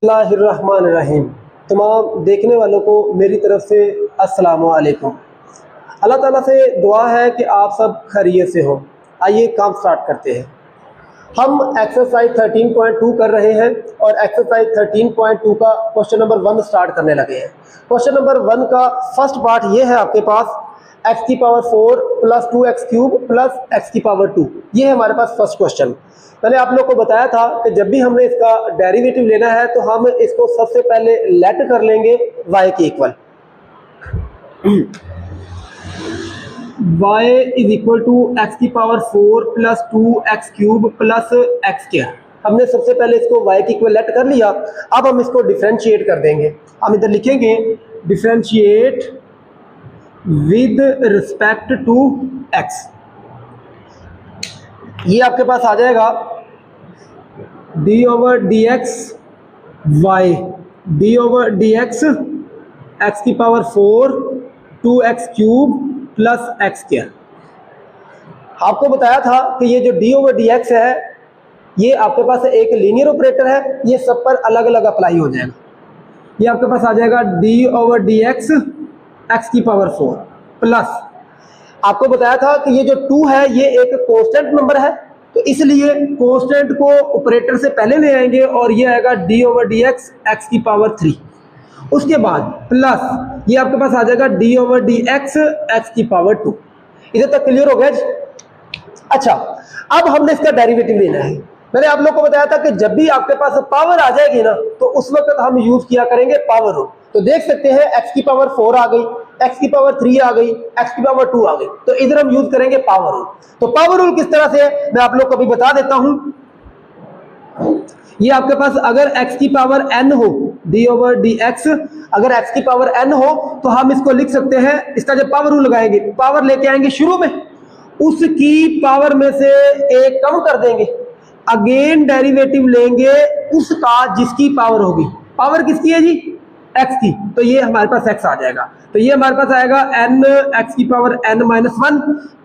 बिस्मिल्लाहिर्रहमानिर्रहीम। तमाम देखने वालों को मेरी तरफ से अस्सलामु अलैकुम। अल्लाह ताला से दुआ है कि आप सब खैरियत से हो। आइए काम स्टार्ट करते हैं। हम एक्सरसाइज 13.2 कर रहे हैं और एक्सरसाइज 13.2 का क्वेश्चन नंबर 1 स्टार्ट करने लगे हैं। क्वेश्चन नंबर 1 का फर्स्ट पार्ट ये है आपके पास x की power 4 plus 2x cube plus x की पावर 2। ये है हमारे पास फर्स्ट क्वेश्चन। मैंने आप लोग को बताया था कि जब भी हमने इसका डेरिवेटिव लेना है तो हम इसको सबसे पहले लेट कर लेंगे y के equal. y is equal to x की power 4 plus 2x cube plus x square. हमने सबसे पहले इसको y के इक्वल लेट कर लिया। अब हम इसको डिफरेंशिएट कर देंगे। हम इधर लिखेंगे differentiate with respect to x। ये आपके पास आ जाएगा d over d x y d over d x x की power 4 2x cube plus x square. आपको बताया था कि ये जो d ओवर डी एक्स है ये आपके पास एक लीनियर ऑपरेटर है, ये सब पर अलग अलग अप्लाई हो जाएगा। ये आपके पास आ जाएगा d over d x x की पावर 4 प्लस आपको बताया था कि ये जो 2 है ये एक कांस्टेंट नंबर है, तो इसलिए कांस्टेंट को ऑपरेटर से पहले ले आएंगे और ये आएगा d over d x x की पावर 3। उसके बाद प्लस ये आपके पास आ जाएगा d over d x x की पावर 2। इधर तक क्लियर हो गया जी? अच्छा, अब हमने इसका डेरिवेटिव लेना है। मैंने आप लोग को बताया था कि जब भी आपके पास पावर आ जाएगी ना तो उस वक्त हम यूज किया करेंगे पावर रूल। तो देख सकते हैं x की पावर 4 आ गई, x की पावर 3 आ गई, x की पावर 2 आ गई, तो इधर हम यूज करेंगे पावर रूल। तो पावर रूल किस तरह से है मैं आप लोग को अभी बता देता हूं। ये आपके पास अगर x की पावर n हो d ओवर डी एक्स, अगर x की पावर n हो तो हम इसको लिख सकते हैं, इसका जब पावर रूल लगाएंगे पावर लेके आएंगे शुरू में, उसकी पावर में से एक कम कर देंगे, अगेन डेरिवेटिव लेंगे उसका जिसकी पावर होगी। पावर किसकी है जी? x की, तो ये हमारे पास x आ जाएगा। तो ये हमारे पास आएगा n x की पावर n माइनस 1।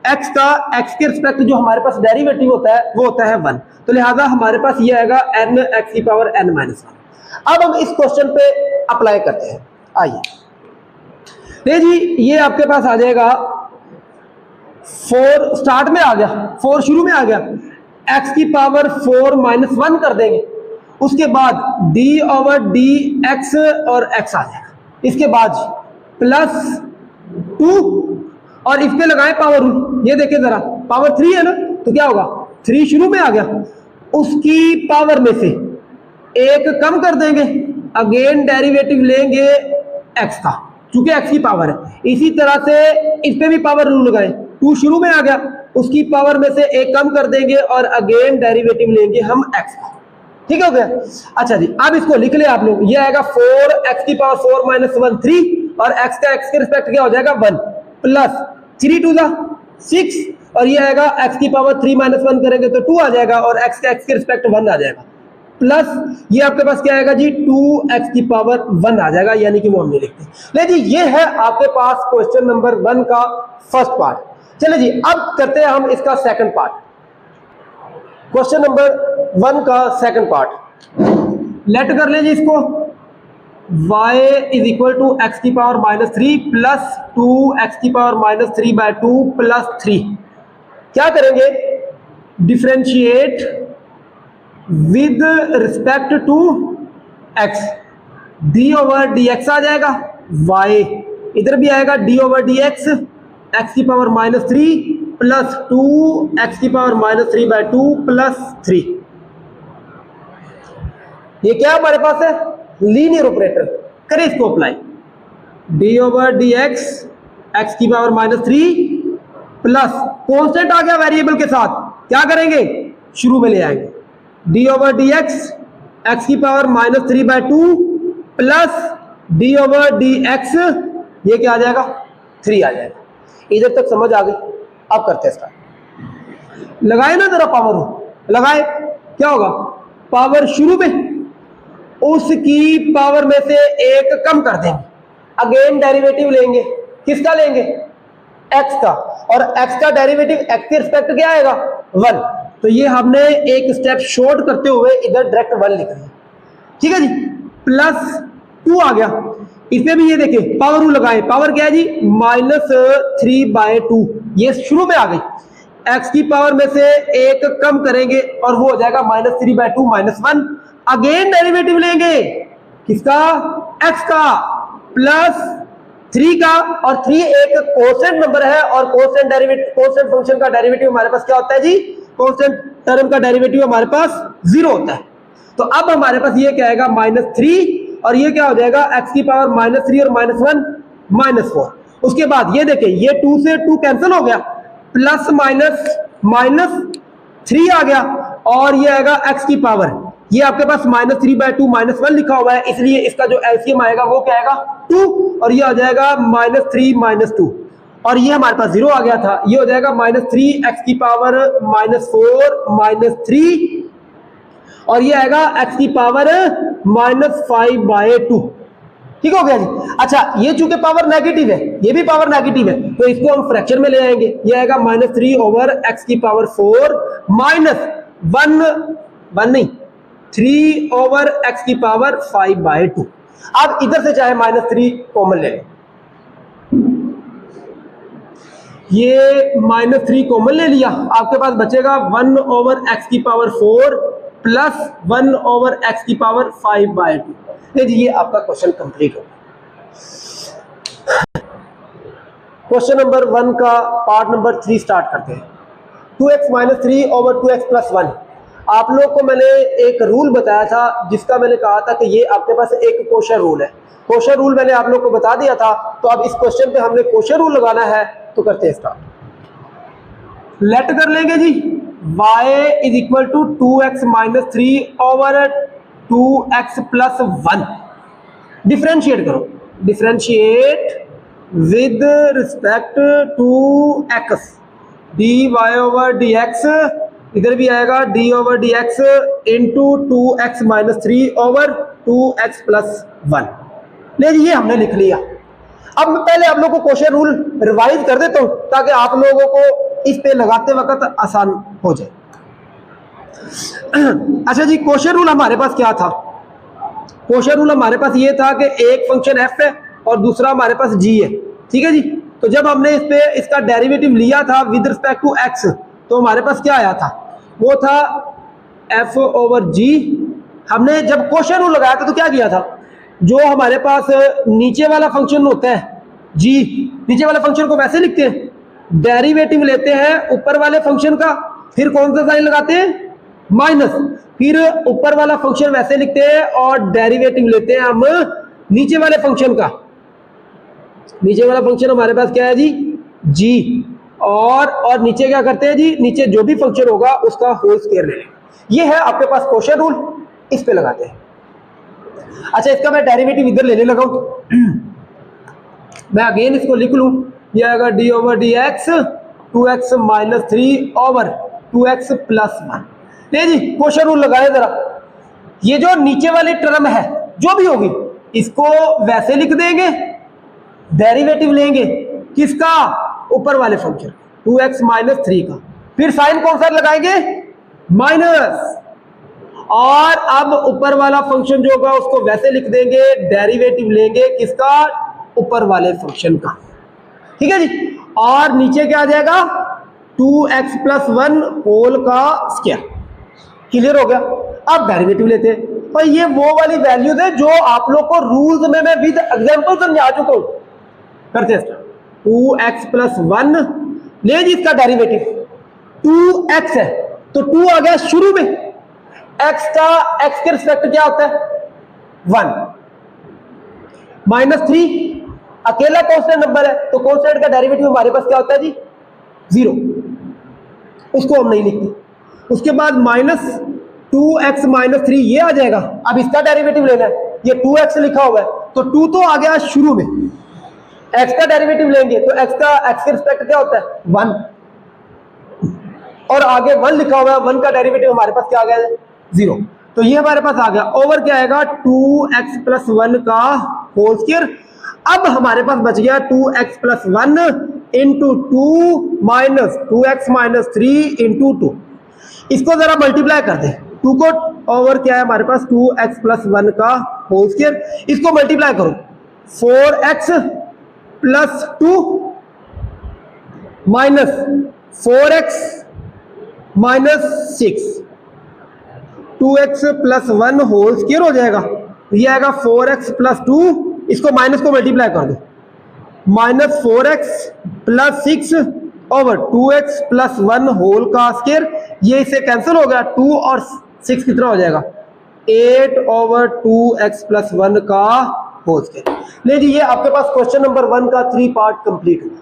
x का x के रिस्पेक्ट जो हमारे पास डेरिवेटिव होता है वो होता है 1, तो लिहाजा हमारे पास ये आएगा n x की पावर n माइनस 1। अब हम इस क्वेश्चन पे अप्लाई करते हैं। आइए जी, ये आपके पास आ जाएगा 4 स्टार्ट में आ गया, 4 शुरू में आ गया, x की पावर 4 माइनस 1 कर देंगे। उसके बाद d ओवर डी एक्स और x आ जाएगा। इसके बाद प्लस 2 और इस पे लगाए पावर रूल। ये देखिए जरा, पावर 3 है ना, तो क्या होगा 3 शुरू में आ गया, उसकी पावर में से एक कम कर देंगे, अगेन डेरिवेटिव लेंगे x का, चूंकि x की पावर है। इसी तरह से इस पे भी पावर रूल लगाए, 2 शुरू में आ गया, उसकी पावर में से एक कम कर देंगे और अगेन डेरिवेटिव लेंगे हम x का। ठीक हो गया? अच्छा जी, अब इसको लिख ले आप लोग। ये आएगा 4 x की पावर 4 माइनस 1 3 और x का x के रिस्पेक्ट क्या हो जाएगा 1 प्लस 3 टू 6 और ये आएगा x की पावर 3 माइनस 1 करेंगे तो 2 आ जाएगा और x का x के रिस्पेक्ट 1 आ जाएगा, प्लस ये आपके पास क्या आएगा जी 2x की पावर 1 आ जाएगा, यानी कि वो हम नहीं लिखते। ले जी, ये है आपके पास क्वेश्चन नंबर 1 का फर्स्ट पार्ट। चले जी, अब करते हैं हम इसका सेकंड पार्ट। क्वेश्चन नंबर 1 का सेकंड पार्ट लेट कर ले जी इसको। y is equal to x की पावर माइनस 3 प्लस 2x की पावर माइनस 3 बाय 2 प्लस 3। क्या करेंगे? Differentiate with respect to x। d over d x आ जाएगा, y इधर भी आएगा d over d x x की पावर माइनस 3 प्लस 2x की पावर माइनस 3 बाय 2 प्लस 3। ये क्या हमारे पास है? Linear operator. करें इसको apply, d over d x x की पावर माइनस 3 प्लस कांस्टेंट आ गया वेरिएबल के साथ, क्या करेंगे शुरू में ले आएंगे, d over d x x की power minus 3 by 2 plus d over d x, ये क्या आ जाएगा 3 आ जाएगा। इधर तक समझ आ गई? अब करते हैं स्टार्ट। लगाए ना जरा पावर लगाए, क्या होगा पावर शुरू में उसकी पावर में से एक कम कर देंगे, अगेन डेरिवेटिव लेंगे, किसका लेंगे x का, और x का डेरिवेटिव x के रिस्पेक्ट क्या आएगा 1। तो ये हमने एक स्टेप शॉर्ट करते हुए इधर डायरेक्ट 1 लिख दिया। ठीक है जी, प्लस 2 आ गया। इसमें भी ये देखिए पावर रूल लगाए, पावर क्या है जी -3/2, ये शुरू में आ गई। x की पावर में से एक कम करेंगे और वो हो जाएगा -3/2 -1। अगेन डेरिवेटिव लेंगे किसका, x का, प्लस 3 का, और 3 एक कोसेंट नंबर है और कोसेंट फंक्शन का डेरिवेटिव हमारे पास क्या होता है जी, कोसेंट टर्म का डेरिवेटिव हमारे पास 0 होता है। तो अब हमारे पास ये क्या आएगा -3 और ये क्या हो जाएगा x की पावर -3 और -1 -4। उसके बाद ये देखिए ये 2 से 2 कैंसिल हो गया, प्लस -3 आ गया और ये आएगा x की पावर, ये आपके पास -3/2 -1 लिखा हुआ है, इसलिए इसका जो एलसीएम आएगा वो क्या आएगा 2 और ये आ जाएगा -3 -2 और ये हमारे पास 0 आ गया था, ये हो जाएगा -3 x की पावर -4 -3 और ये आएगा x की पावर -5/2। ठीक हो गया जी। अच्छा ये चूंकि पावर नेगेटिव है, ये भी पावर नेगेटिव है, तो इसको हम फ्रैक्शन में ले आएंगे, ये आएगा -3/x की पावर 4 3/x की पावर 5/2। अब इधर से चाहे -3 कॉमन ले लें, ये -3 कॉमन ले लिया, आपके पास बचेगा 1/x की पावर 4 प्लस 1/x की पावर 5/2। ये आपका क्वेश्चन कंप्लीट हो गया। क्वेश्चन नंबर 1 का पार्ट नंबर 3 स्टार्ट करते हैं। 2x - 3/2x + 1। आप लोग को मैंने एक रूल बताया था जिसका मैंने कहा था कि ये आपके पास एक कोशर रूल है। कोशर रूल मैंने आप लोग को बता दिया था, तो अब इस क्वेश्चन पे हमने कोशर रूल लगाना है, तो करते हैं स्टार्ट। लेट कर लेंगे जी y = 2x - 3/2x + 1। डिफरेंशिएट करो, differentiate with respect to x, dy/dx, इधर भी आएगा d/dx इंटू 2x - 3/2x + 1। ले जी ये हमने लिख लिया। अब पहले आप लोगों को क्वेश्चन रूल रिवाइज कर देता हूं ताकि आप लोगों को इस पे लगाते वक्त आसान हो जाए। अच्छा जी क्वेश्चन रूल हमारे पास क्या था, क्वेश्चन रूल हमारे पास ये था कि एक फंक्शन f है और दूसरा हमारे पास g है। ठीक है जी, तो जब हमने इस पे इसका डेरिवेटिव लिया था विद रिस्पेक्ट टू x, तो हमारे पास क्या आया था, वो था f/g। हमने जब क्वेश्चन रूल लगाया था तो क्या किया था, जो हमारे पास नीचे वाला फंक्शन होता है g, नीचे वाले फंक्शन को वैसे लिखते हैं, डेरिवेटिव लेते हैं ऊपर वाले फंक्शन का, फिर कौन सा साइन लगाते हैं माइनस, फिर ऊपर वाला फंक्शन वैसे लिखते हैं और डेरिवेटिव लेते हैं हम नीचे वाले फंक्शन का। नीचे वाला फंक्शन हमारे पास क्या है जी g, और नीचे क्या करते हैं जी, नीचे जो भी फंक्शन होगा उसका होल स्क्वायर ले लें। ये है आपके पास क्वेश्चन रूल, इस पे लगाते हैं। अच्छा इसका मैं डेरिवेटिव इधर लेने लगा हूं, मैं अगेन इसको लिख लूं, ये आएगा d/dx 2x - 3/2x + 1। ले जी क्वेश्चन रूल लगाए जरा, ये जो नीचे वाली टर्म है जो भी होगी इसको वैसे लिख देंगे, डेरिवेटिव लेंगे किसका, ऊपर वाले फंक्शन 2x - 3 का, फिर साइन कौन सा लगाएंगे माइनस, और अब ऊपर वाला फंक्शन जो होगा उसको वैसे लिख देंगे, डेरिवेटिव लेंगे किसका, ऊपर वाले फंक्शन का। ठीक है जी, और नीचे क्या आ जाएगा 2x + 1 होल का स्क्वायर। क्लियर हो गया। अब डेरिवेटिव लेते हैं, और ये वो वाली वैल्यूज है जो आप लोग को रूल्स में मैं विद एग्जांपल समझा चुका हूं। करते हैं 2x + 1, ले जी इसका डेरिवेटिव 2x है तो 2 आ गया शुरू में, x के रिस्पेक्ट क्या होता है 1, -3 अकेला कांस्टेंट नंबर है तो कांस्टेंट का डेरिवेटिव हमारे पास क्या होता है जी 0, उसको हम नहीं लिखते। उसके बाद -2x - 3 ये आ जाएगा, अब इसका डेरिवेटिव लेना है, ये 2x लिखा हुआ है तो 2 तो आ गया शुरू में, x का डेरिवेटिव लेंगे तो x के रिस्पेक्ट क्या होता है 1, और आगे 1 लिखा हुआ है, 1 का डेरिवेटिव हमारे पास क्या आ गया 0, तो ये हमारे पास आ गया। ओवर क्या आएगा 2x + 1 का होल स्क्वायर। अब हमारे पास बच गया 2x + 1 इंटू 2 - 2x - 3 इंटू 2, इसको जरा मल्टीप्लाई कर दे, 2 को, ओवर क्या है हमारे पास 2x + 1 का होल स्क्वायर, इसको मल्टीप्लाई करो 4x plus 2 minus 4x minus 6, 2x plus 1 whole square हो जाएगा, ये आएगा 4x प्लस 2, इसको माइनस को मल्टीप्लाई कर दो, minus 4x plus 6 over 2x plus 1 whole का स्क्वायर, ये इससे कैंसिल हो गया, 2 और 6 कितना हो जाएगा 8 ओवर 2x प्लस 1 का होल स्क्वायर। नहीं जी, ये आपके पास क्वेश्चन नंबर 1 का 3 पार्ट कंप्लीट हुआ।